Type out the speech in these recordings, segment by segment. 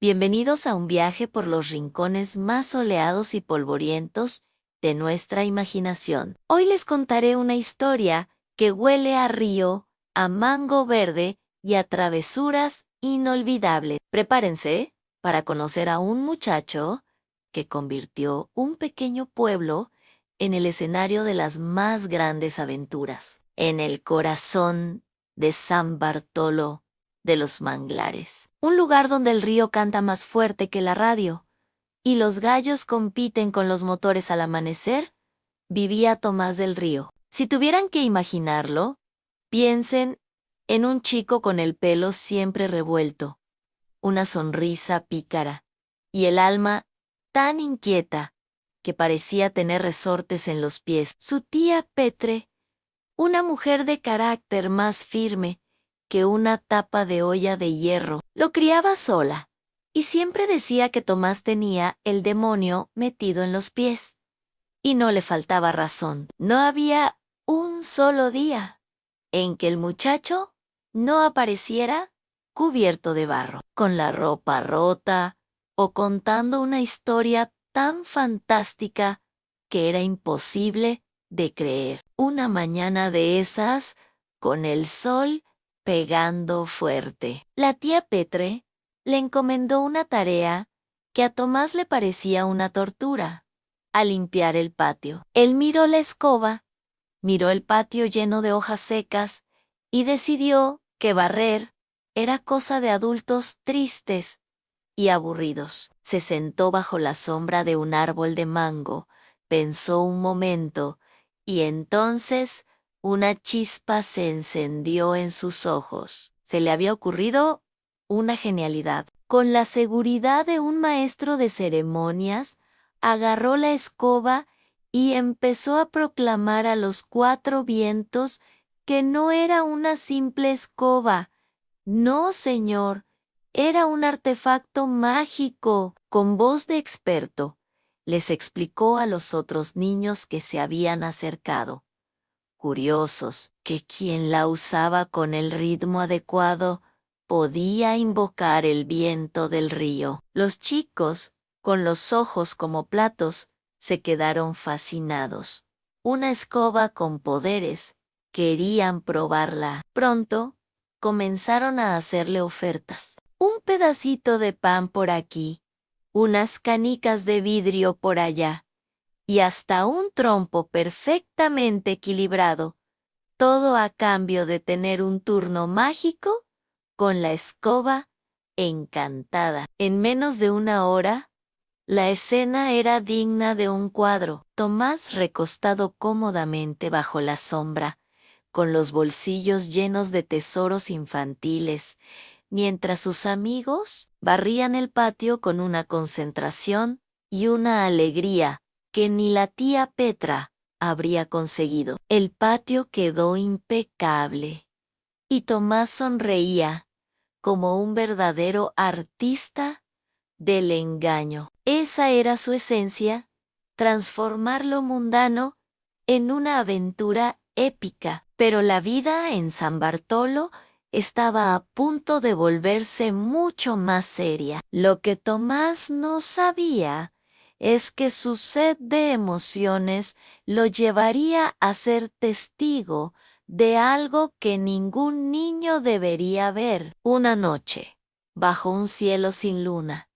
Bienvenidos a un viaje por los rincones más soleados y polvorientos de nuestra imaginación. Hoy les contaré una historia que huele a río, a mango verde y a travesuras inolvidables. Prepárense para conocer a un muchacho que convirtió un pequeño pueblo en el escenario de las más grandes aventuras, en el corazón de San Bartolo de los Manglares, un lugar donde el río canta más fuerte que la radio y los gallos compiten con los motores al amanecer. Vivía Tomás del Río. Si tuvieran que imaginarlo, piensen en un chico con el pelo siempre revuelto, una sonrisa pícara y el alma tan inquieta que parecía tener resortes en los pies. Su tía Petre, una mujer de carácter más firme que una tapa de olla de hierro, lo criaba sola, y siempre decía que Tomás tenía el demonio metido en los pies. Y no le faltaba razón. No había un solo día en que el muchacho no apareciera cubierto de barro, con la ropa rota o contando una historia tan fantástica que era imposible de creer. Una mañana de esas, con el sol pegando fuerte, la tía Petre le encomendó una tarea que a Tomás le parecía una tortura: a limpiar el patio. Él miró la escoba, miró el patio lleno de hojas secas y decidió que barrer era cosa de adultos tristes y aburridos. Se sentó bajo la sombra de un árbol de mango, pensó un momento y entonces una chispa se encendió en sus ojos. Se le había ocurrido una genialidad. Con la seguridad de un maestro de ceremonias, agarró la escoba y empezó a proclamar a los cuatro vientos que no era una simple escoba. No, señor, era un artefacto mágico. Con voz de experto, les explicó a los otros niños que se habían acercado, curiosos, que quien la usaba con el ritmo adecuado podía invocar el viento del río. Los chicos, con los ojos como platos, se quedaron fascinados. Una escoba con poderes. Querían probarla. Pronto, comenzaron a hacerle ofertas. Un pedacito de pan por aquí, unas canicas de vidrio por allá, y hasta un trompo perfectamente equilibrado, todo a cambio de tener un turno mágico con la escoba encantada. En menos de una hora, la escena era digna de un cuadro. Tomás, recostado cómodamente bajo la sombra, con los bolsillos llenos de tesoros infantiles, mientras sus amigos barrían el patio con una concentración y una alegría que ni la tía Petra habría conseguido. El patio quedó impecable, y Tomás sonreía como un verdadero artista del engaño. Esa era su esencia: transformar lo mundano en una aventura épica. Pero la vida en San Bartolo estaba a punto de volverse mucho más seria. Lo que Tomás no sabía es que su sed de emociones lo llevaría a ser testigo de algo que ningún niño debería ver. Una noche, bajo un cielo sin luna,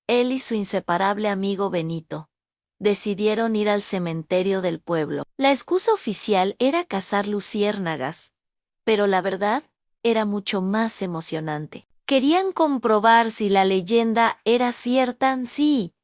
él y su inseparable amigo Benito decidieron ir al cementerio del pueblo. La excusa oficial era cazar luciérnagas, pero la verdad era mucho más emocionante. Querían comprobar si la leyenda era cierta. Sí,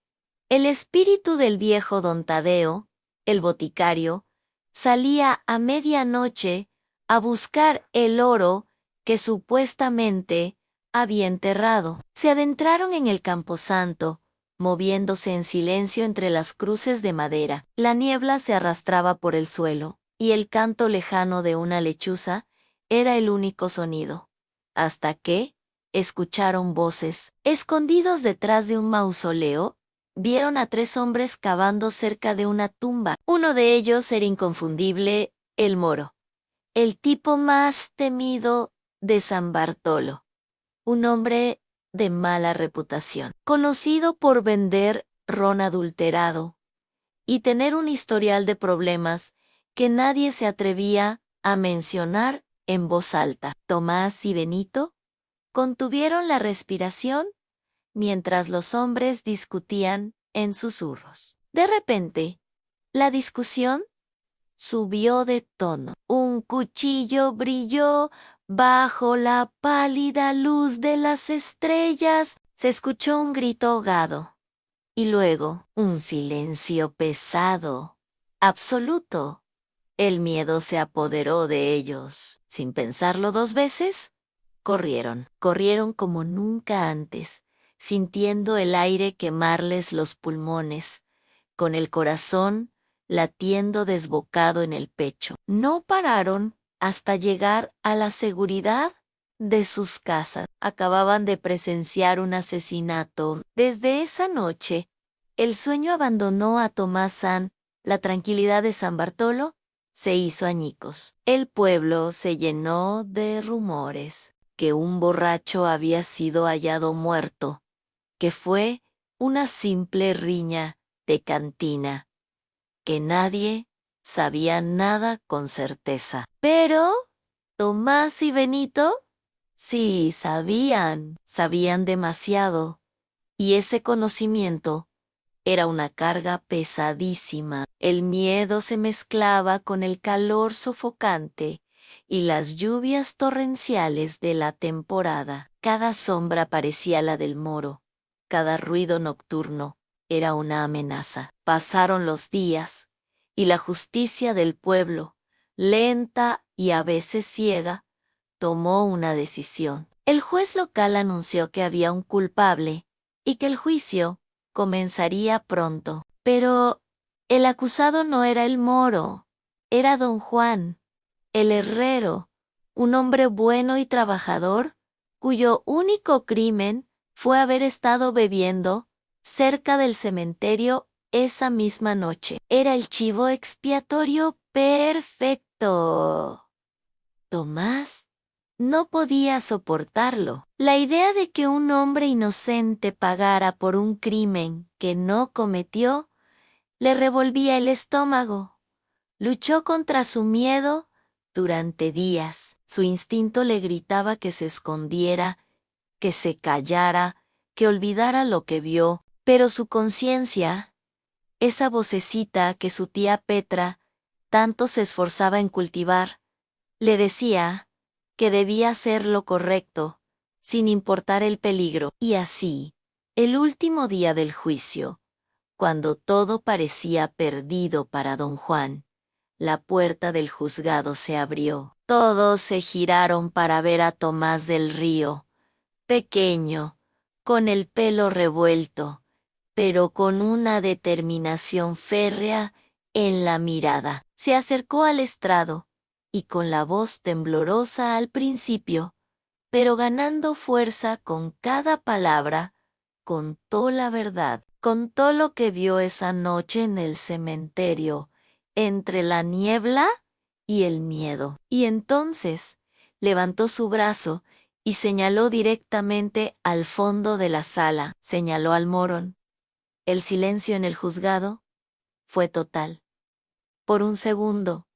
el espíritu del viejo don Tadeo, el boticario, salía a medianoche a buscar el oro que supuestamente había enterrado. Se adentraron en el camposanto, moviéndose en silencio entre las cruces de madera. La niebla se arrastraba por el suelo, y el canto lejano de una lechuza era el único sonido. Hasta que escucharon voces. Escondidos detrás de un mausoleo, vieron a tres hombres cavando cerca de una tumba. Uno de ellos era inconfundible: el Moro, el tipo más temido de San Bartolo. Un hombre de mala reputación, conocido por vender ron adulterado y tener un historial de problemas que nadie se atrevía a mencionar en voz alta. Tomás y Benito contuvieron la respiración mientras los hombres discutían en susurros. De repente, la discusión subió de tono. Un cuchillo brilló bajo la pálida luz de las estrellas. Se escuchó un grito ahogado. Y luego un silencio pesado, absoluto. El miedo se apoderó de ellos. Sin pensarlo dos veces, corrieron como nunca antes, sintiendo el aire quemarles los pulmones, con el corazón latiendo desbocado en el pecho. No pararon hasta llegar a la seguridad de sus casas. Acababan de presenciar un asesinato. Desde esa noche, el sueño abandonó a Tomás San. La tranquilidad de San Bartolo se hizo añicos. El pueblo se llenó de rumores que un borracho había sido hallado muerto, que fue una simple riña de cantina, que nadie sabía nada con certeza. Pero Tomás y Benito sí sabían demasiado, y ese conocimiento era una carga pesadísima. El miedo se mezclaba con el calor sofocante y las lluvias torrenciales de la temporada. Cada sombra parecía la del moro, cada ruido nocturno era una amenaza. Pasaron los días, y la justicia del pueblo, lenta y a veces ciega, tomó una decisión. El juez local anunció que había un culpable y que el juicio comenzaría pronto. Pero el acusado no era el moro, era don Juan, el herrero, un hombre bueno y trabajador, cuyo único crimen fue haber estado bebiendo cerca del cementerio esa misma noche. Era el chivo expiatorio perfecto. Tomás no podía soportarlo. La idea de que un hombre inocente pagara por un crimen que no cometió le revolvía el estómago. Luchó contra su miedo durante días. Su instinto le gritaba que se escondiera, que se callara, que olvidara lo que vio, pero su conciencia, esa vocecita que su tía Petra tanto se esforzaba en cultivar, le decía que debía hacer lo correcto, sin importar el peligro. Y así, el último día del juicio, cuando todo parecía perdido para don Juan, la puerta del juzgado se abrió. Todos se giraron para ver a Tomás del Río, pequeño, con el pelo revuelto, pero con una determinación férrea en la mirada. Se acercó al estrado, y con la voz temblorosa al principio, pero ganando fuerza con cada palabra, contó la verdad. Contó lo que vio esa noche en el cementerio, entre la niebla y el miedo. Y entonces levantó su brazo y señaló directamente al fondo de la sala. Señaló al morón. El silencio en el juzgado fue total. Por un segundo,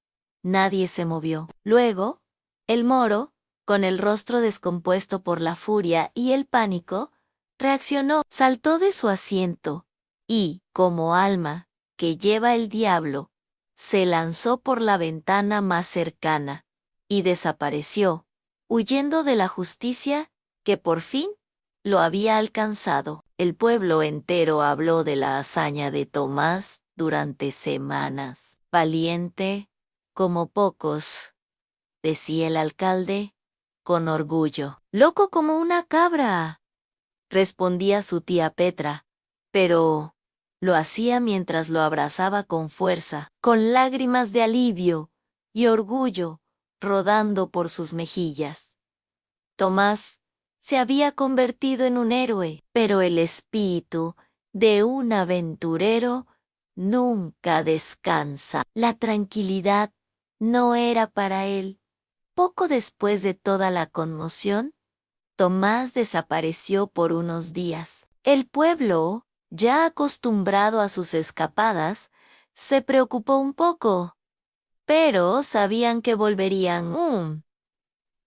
nadie se movió. Luego, el moro, con el rostro descompuesto por la furia y el pánico, reaccionó, saltó de su asiento y, como alma que lleva el diablo, se lanzó por la ventana más cercana y desapareció, huyendo de la justicia que por fin lo había alcanzado. El pueblo entero habló de la hazaña de Tomás durante semanas. Valiente como pocos, decía el alcalde, con orgullo. Loco como una cabra, respondía su tía Petra, pero lo hacía mientras lo abrazaba con fuerza, con lágrimas de alivio y orgullo rodando por sus mejillas. Tomás se había convertido en un héroe, pero el espíritu de un aventurero nunca descansa. La tranquilidad no era para él. Poco después de toda la conmoción, Tomás desapareció por unos días. El pueblo, ya acostumbrado a sus escapadas, se preocupó un poco, pero sabían que volverían.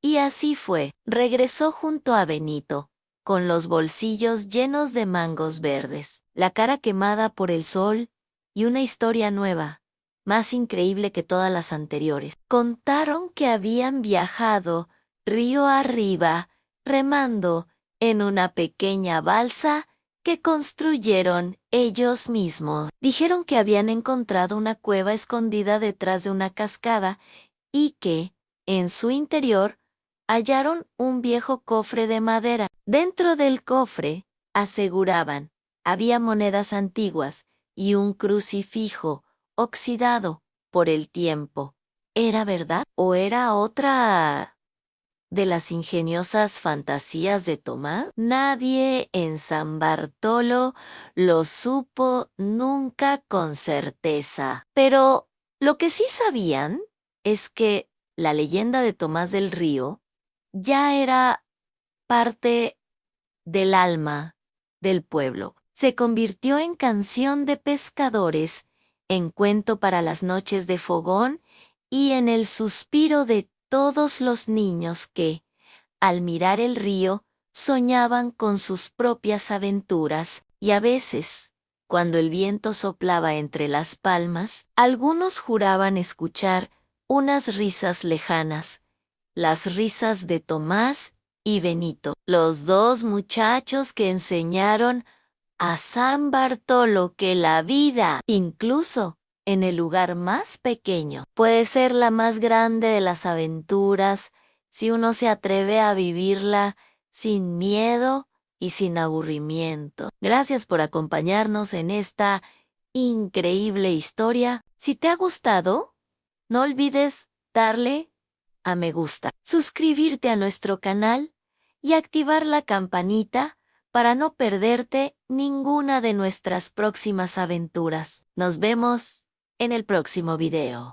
Y así fue. Regresó junto a Benito, con los bolsillos llenos de mangos verdes, la cara quemada por el sol y una historia nueva, más increíble que todas las anteriores. Contaron que habían viajado río arriba, remando en una pequeña balsa que construyeron ellos mismos. Dijeron que habían encontrado una cueva escondida detrás de una cascada y que, en su interior, hallaron un viejo cofre de madera. Dentro del cofre, aseguraban, había monedas antiguas y un crucifijo oxidado por el tiempo. ¿Era verdad o era otra de las ingeniosas fantasías de Tomás? Nadie en San Bartolo lo supo nunca con certeza. Pero lo que sí sabían es que la leyenda de Tomás del Río ya era parte del alma del pueblo. Se convirtió en canción de pescadores, en cuento para las noches de fogón y en el suspiro de todos los niños que, al mirar el río, soñaban con sus propias aventuras, y a veces, cuando el viento soplaba entre las palmas, algunos juraban escuchar unas risas lejanas, las risas de Tomás y Benito, los dos muchachos que enseñaron a San Bartolo que la vida, incluso en el lugar más pequeño, puede ser la más grande de las aventuras si uno se atreve a vivirla sin miedo y sin aburrimiento. Gracias por acompañarnos en esta increíble historia. Si te ha gustado, no olvides darle a me gusta, suscribirte a nuestro canal y activar la campanita para no perderte ninguna de nuestras próximas aventuras. Nos vemos en el próximo video.